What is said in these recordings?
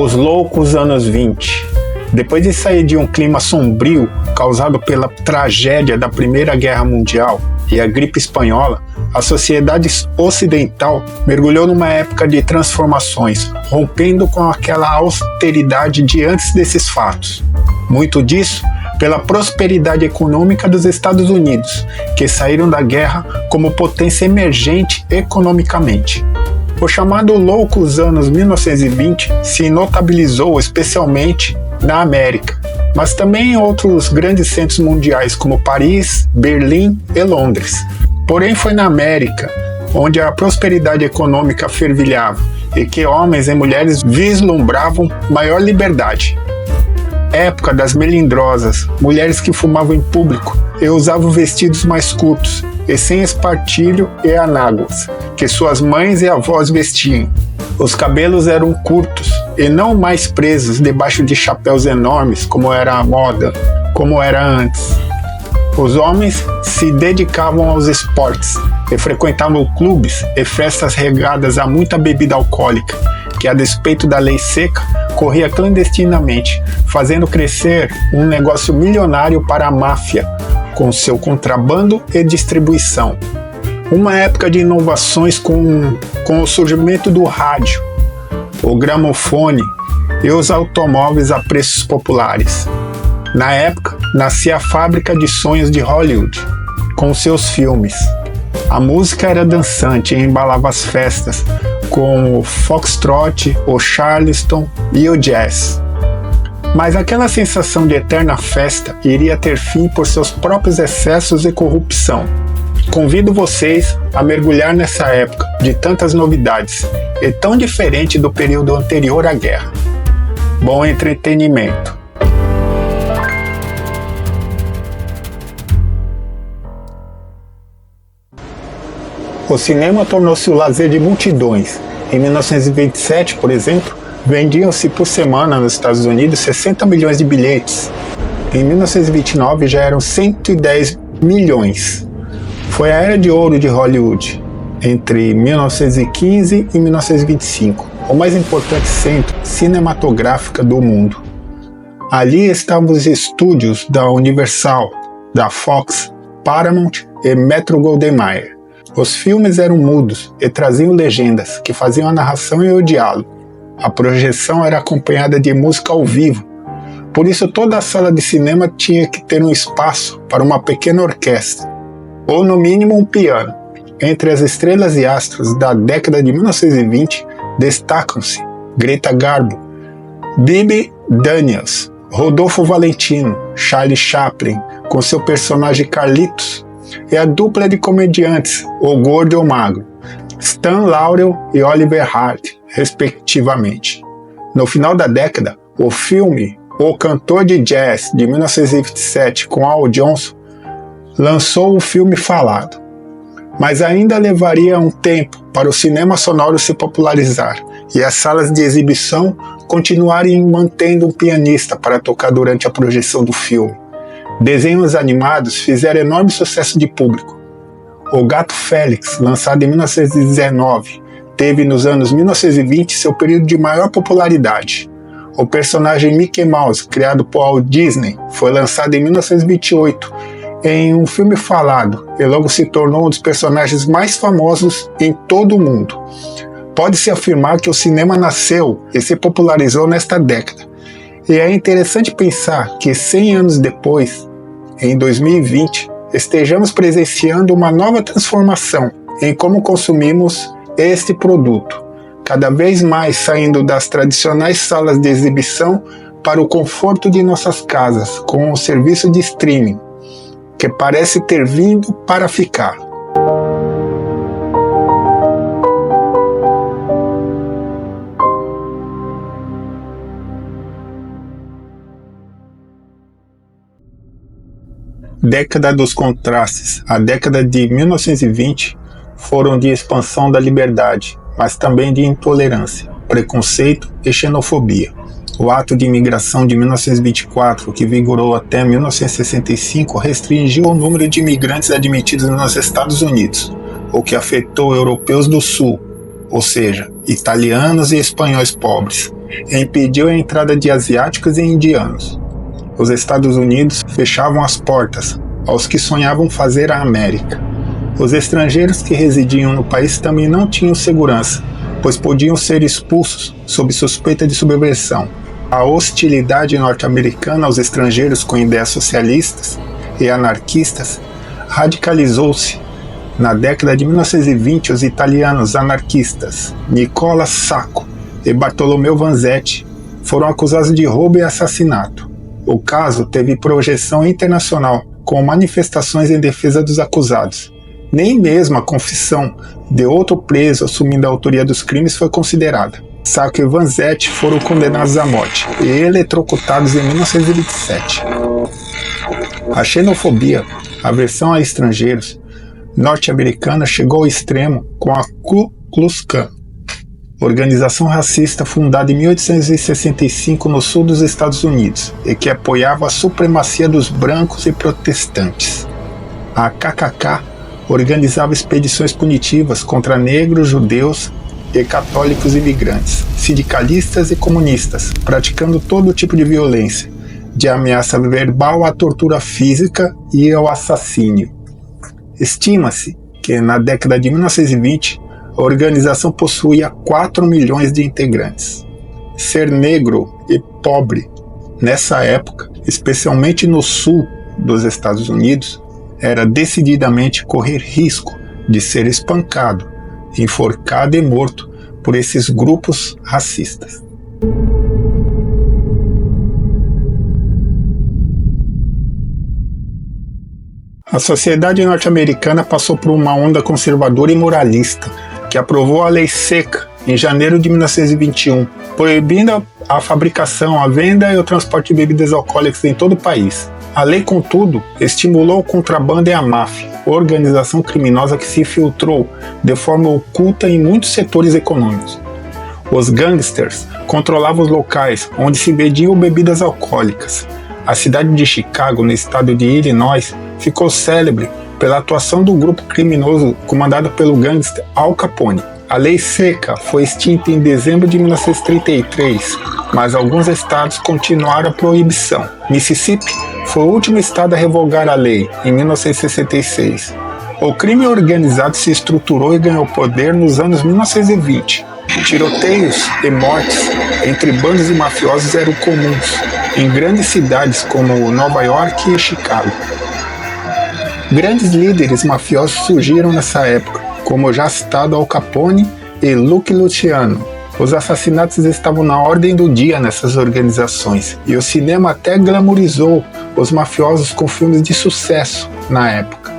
Os loucos anos 20. Depois de sair de um clima sombrio causado pela tragédia da Primeira Guerra Mundial e a gripe espanhola, a sociedade ocidental mergulhou numa época de transformações, rompendo com aquela austeridade de antes desses fatos. Muito disso pela prosperidade econômica dos Estados Unidos, que saíram da guerra como potência emergente economicamente. O chamado Loucos Anos 1920 se notabilizou especialmente na América, mas também em outros grandes centros mundiais como Paris, Berlim e Londres. Porém, foi na América onde a prosperidade econômica fervilhava e que homens e mulheres vislumbravam maior liberdade. Época das melindrosas, mulheres que fumavam em público e usavam vestidos mais curtos e sem espartilho e anáguas, que suas mães e avós vestiam. Os cabelos eram curtos e não mais presos debaixo de chapéus enormes, como era a moda, como era antes. Os homens se dedicavam aos esportes e frequentavam clubes e festas regadas a muita bebida alcoólica, que a despeito da lei seca, corria clandestinamente, fazendo crescer um negócio milionário para a máfia, com seu contrabando e distribuição. Uma época de inovações com o surgimento do rádio, o gramofone e os automóveis a preços populares. Na época, nascia a fábrica de sonhos de Hollywood, com seus filmes. A música era dançante e embalava as festas, com o foxtrot, o charleston e o jazz. Mas aquela sensação de eterna festa iria ter fim por seus próprios excessos e corrupção. Convido vocês a mergulhar nessa época de tantas novidades e tão diferente do período anterior à guerra. Bom entretenimento! O cinema tornou-se o lazer de multidões. Em 1927, por exemplo, vendiam-se por semana nos Estados Unidos 60 milhões de bilhetes. Em 1929 já eram 110 milhões. Foi a era de ouro de Hollywood, entre 1915 e 1925, o mais importante centro cinematográfico do mundo. Ali estavam os estúdios da Universal, da Fox, Paramount e Metro-Goldwyn-Mayer. Os filmes eram mudos e traziam legendas que faziam a narração e o diálogo. A projeção era acompanhada de música ao vivo. Por isso toda a sala de cinema tinha que ter um espaço para uma pequena orquestra, ou no mínimo um piano. Entre as estrelas e astros da década de 1920 destacam-se Greta Garbo, Bebe Daniels, Rodolfo Valentino, Charlie Chaplin, com seu personagem Carlitos, e a dupla de comediantes, o Gordo e o Magro, Stan Laurel e Oliver Hart, respectivamente. No final da década, o filme O Cantor de Jazz, de 1927, com Al Jolson, lançou o filme falado. Mas ainda levaria um tempo para o cinema sonoro se popularizar e as salas de exibição continuarem mantendo um pianista para tocar durante a projeção do filme. Desenhos animados fizeram enorme sucesso de público. O Gato Félix, lançado em 1919, teve nos anos 1920 seu período de maior popularidade. O personagem Mickey Mouse, criado por Walt Disney, foi lançado em 1928 em um filme falado e logo se tornou um dos personagens mais famosos em todo o mundo. Pode-se afirmar que o cinema nasceu e se popularizou nesta década. E é interessante pensar que 100 anos depois, em 2020, estejamos presenciando uma nova transformação em como consumimos este produto, cada vez mais saindo das tradicionais salas de exibição para o conforto de nossas casas com o serviço de streaming, que parece ter vindo para ficar. Década dos contrastes. A década de 1920 foram de expansão da liberdade, mas também de intolerância, preconceito e xenofobia. O Ato de Imigração de 1924, que vigorou até 1965, restringiu o número de imigrantes admitidos nos Estados Unidos, o que afetou europeus do Sul, ou seja, italianos e espanhóis pobres, e impediu a entrada de asiáticos e indianos. Os Estados Unidos fechavam as portas aos que sonhavam fazer a América. Os estrangeiros que residiam no país também não tinham segurança, pois podiam ser expulsos sob suspeita de subversão. A hostilidade norte-americana aos estrangeiros com ideias socialistas e anarquistas radicalizou-se. Na década de 1920, os italianos anarquistas Nicola Sacco e Bartolomeu Vanzetti foram acusados de roubo e assassinato. O caso teve projeção internacional, com manifestações em defesa dos acusados. Nem mesmo a confissão de outro preso assumindo a autoria dos crimes foi considerada. Sacco e Vanzetti foram condenados à morte e eletrocutados em 1927. A xenofobia, a aversão a estrangeiros, norte-americana chegou ao extremo com a Ku Klux Klan, organização racista fundada em 1865 no sul dos Estados Unidos e que apoiava a supremacia dos brancos e protestantes. A KKK organizava expedições punitivas contra negros, judeus e católicos imigrantes, sindicalistas e comunistas, praticando todo tipo de violência, de ameaça verbal à tortura física e ao assassínio. Estima-se que na década de 1920 a organização possuía 4 milhões de integrantes. Ser negro e pobre nessa época, especialmente no sul dos Estados Unidos, era decididamente correr risco de ser espancado, enforcado e morto por esses grupos racistas. A sociedade norte-americana passou por uma onda conservadora e moralista, que aprovou a Lei Seca em janeiro de 1921, proibindo a fabricação, a venda e o transporte de bebidas alcoólicas em todo o país. A lei, contudo, estimulou o contrabando e a máfia, organização criminosa que se infiltrou de forma oculta em muitos setores econômicos. Os gangsters controlavam os locais onde se vendiam bebidas alcoólicas. A cidade de Chicago, no estado de Illinois, ficou célebre pela atuação do grupo criminoso comandado pelo gangster Al Capone. A Lei Seca foi extinta em dezembro de 1933, mas alguns estados continuaram a proibição. Mississippi foi o último estado a revogar a lei, em 1966. O crime organizado se estruturou e ganhou poder nos anos 1920. Tiroteios e mortes entre bandos e mafiosos eram comuns em grandes cidades como Nova York e Chicago. Grandes líderes mafiosos surgiram nessa época, como o já citado Al Capone e Lucky Luciano. Os assassinatos estavam na ordem do dia nessas organizações, e o cinema até glamourizou os mafiosos com filmes de sucesso na época.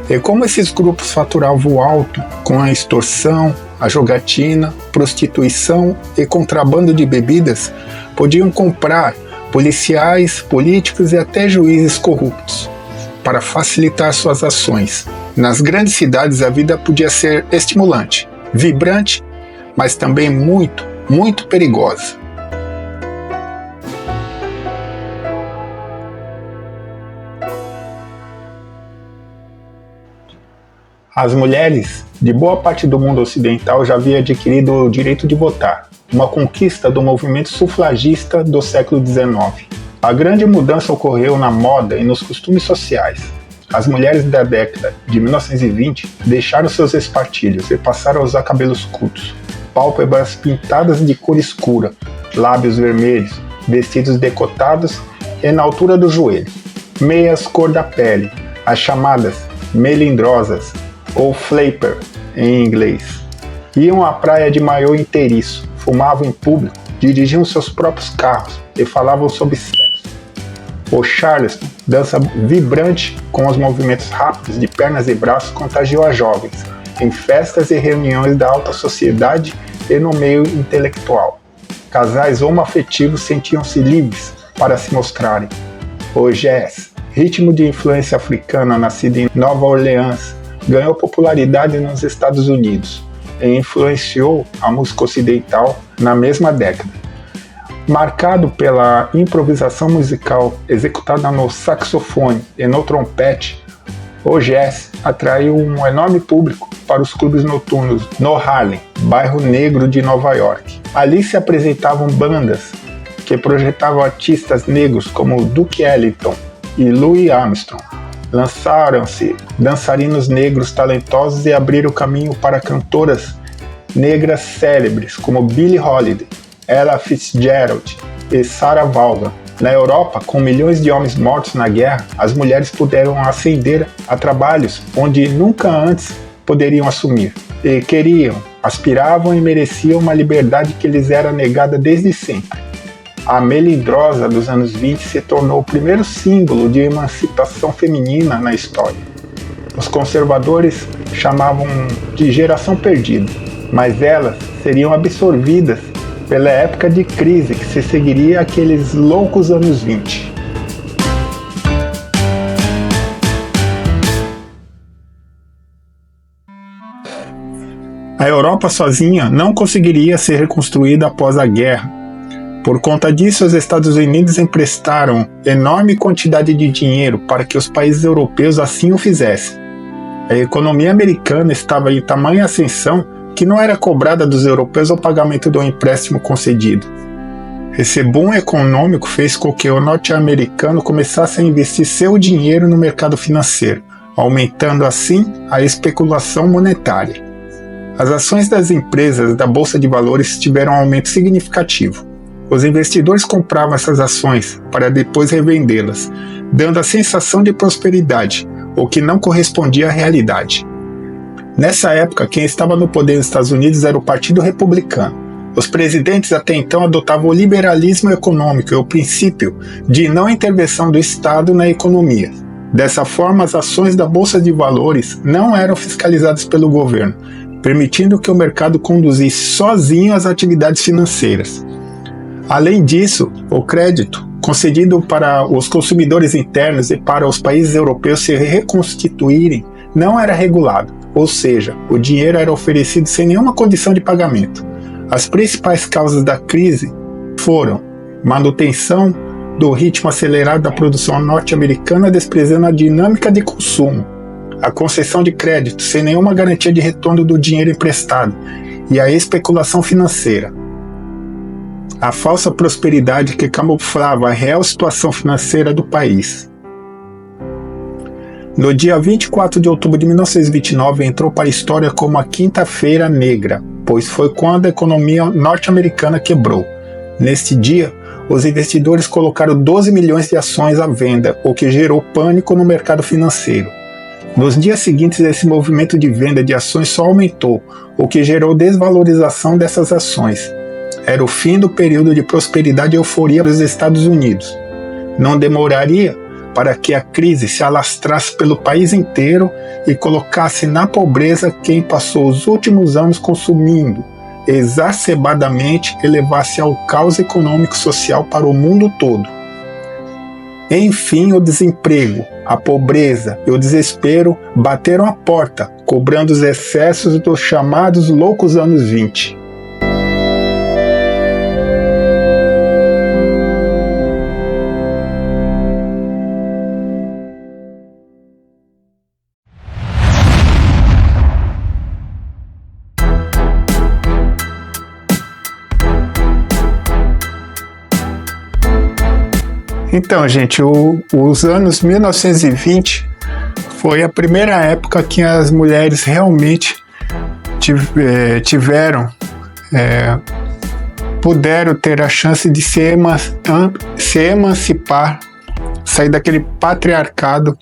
E como esses grupos faturavam alto com a extorsão, a jogatina, prostituição e contrabando de bebidas, podiam comprar policiais, políticos e até juízes corruptos para facilitar suas ações. Nas grandes cidades a vida podia ser estimulante, vibrante, mas também muito, muito perigosa. As mulheres de boa parte do mundo ocidental já haviam adquirido o direito de votar, uma conquista do movimento sufragista do século XIX. A grande mudança ocorreu na moda e nos costumes sociais. As mulheres da década de 1920 deixaram seus espartilhos e passaram a usar cabelos curtos, pálpebras pintadas de cor escura, lábios vermelhos, vestidos decotados e na altura do joelho, meias cor da pele, as chamadas melindrosas ou flapper em inglês. Iam à praia de maiô inteiriço, fumavam em público, dirigiam seus próprios carros e falavam sobre sexo. O Charleston, dança vibrante com os movimentos rápidos de pernas e braços, contagiou a jovens em festas e reuniões da alta sociedade e no meio intelectual. Casais homoafetivos sentiam-se livres para se mostrarem. O jazz, ritmo de influência africana nascido em Nova Orleans, ganhou popularidade nos Estados Unidos e influenciou a música ocidental na mesma década. Marcado pela improvisação musical executada no saxofone e no trompete, o jazz atraiu um enorme público para os clubes noturnos no Harlem, bairro negro de Nova York. Ali se apresentavam bandas que projetavam artistas negros como Duke Ellington e Louis Armstrong. Lançaram-se dançarinos negros talentosos e abriram caminho para cantoras negras célebres como Billie Holiday, Ella Fitzgerald e Sarah Vaughan. Na Europa, com milhões de homens mortos na guerra, as mulheres puderam ascender a trabalhos onde nunca antes poderiam assumir. E queriam, aspiravam e mereciam uma liberdade que lhes era negada desde sempre. A melindrosa dos anos 20 se tornou o primeiro símbolo de emancipação feminina na história. Os conservadores chamavam de geração perdida, mas elas seriam absorvidas pela época de crise que se seguiria àqueles loucos anos 20. A Europa sozinha não conseguiria ser reconstruída após a guerra. Por conta disso, os Estados Unidos emprestaram enorme quantidade de dinheiro para que os países europeus assim o fizessem. A economia americana estava em tamanha ascensão que não era cobrada dos europeus o pagamento do empréstimo concedido. Esse boom econômico fez com que o norte-americano começasse a investir seu dinheiro no mercado financeiro, aumentando assim a especulação monetária. As ações das empresas da Bolsa de Valores tiveram um aumento significativo. Os investidores compravam essas ações para depois revendê-las, dando a sensação de prosperidade, o que não correspondia à realidade. Nessa época, quem estava no poder nos Estados Unidos era o Partido Republicano. Os presidentes até então adotavam o liberalismo econômico e o princípio de não intervenção do Estado na economia. Dessa forma, as ações da Bolsa de Valores não eram fiscalizadas pelo governo, permitindo que o mercado conduzisse sozinho as atividades financeiras. Além disso, o crédito concedido para os consumidores internos e para os países europeus se reconstituírem não era regulado. Ou seja, o dinheiro era oferecido sem nenhuma condição de pagamento. As principais causas da crise foram manutenção do ritmo acelerado da produção norte-americana, desprezando a dinâmica de consumo, a concessão de crédito sem nenhuma garantia de retorno do dinheiro emprestado e a especulação financeira. A falsa prosperidade que camuflava a real situação financeira do país. No dia 24 de outubro de 1929, entrou para a história como a Quinta-feira Negra, pois foi quando a economia norte-americana quebrou. Neste dia, os investidores colocaram 12 milhões de ações à venda, o que gerou pânico no mercado financeiro. Nos dias seguintes, esse movimento de venda de ações só aumentou, o que gerou desvalorização dessas ações. Era o fim do período de prosperidade e euforia dos Estados Unidos. Não demoraria para que a crise se alastrasse pelo país inteiro e colocasse na pobreza quem passou os últimos anos consumindo exacerbadamente e levasse ao caos econômico e social para o mundo todo. Enfim, o desemprego, a pobreza e o desespero bateram a porta, cobrando os excessos dos chamados loucos anos 20. Então, gente, os anos 1920 foi a primeira época que as mulheres realmente puderam ter a chance de se emancipar, sair daquele patriarcado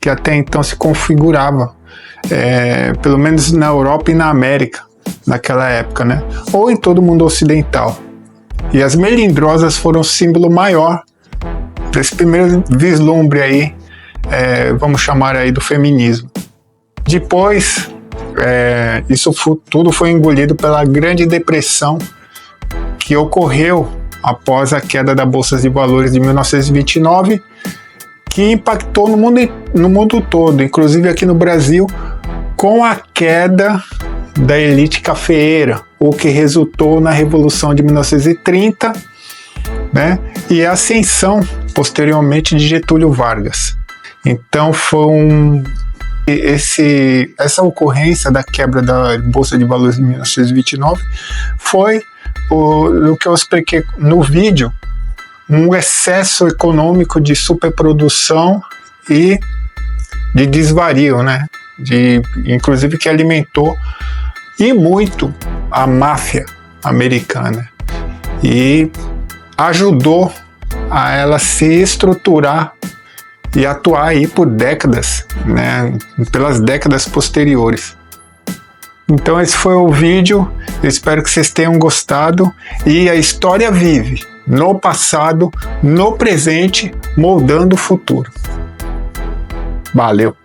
que até então se configurava, pelo menos na Europa e na América, naquela época, né? Ou em todo o mundo ocidental. E as melindrosas foram o símbolo maior desse primeiro vislumbre aí, vamos chamar aí do feminismo. Depois, tudo foi engolido pela Grande Depressão que ocorreu após a queda da Bolsa de Valores de 1929, que impactou no mundo todo, inclusive aqui no Brasil, com a queda da elite cafeeira, o que resultou na Revolução de 1930, né, e a ascensão posteriormente de Getúlio Vargas. Então foi Essa ocorrência da quebra da Bolsa de Valores em 1929 foi o que eu expliquei no vídeo, um excesso econômico de superprodução e de desvario, né? Inclusive que alimentou e muito a máfia americana e ajudou a ela se estruturar e atuar aí por décadas, né? Pelas décadas posteriores. Então esse foi o vídeo, eu espero que vocês tenham gostado e a história vive no passado, no presente, moldando o futuro. Valeu!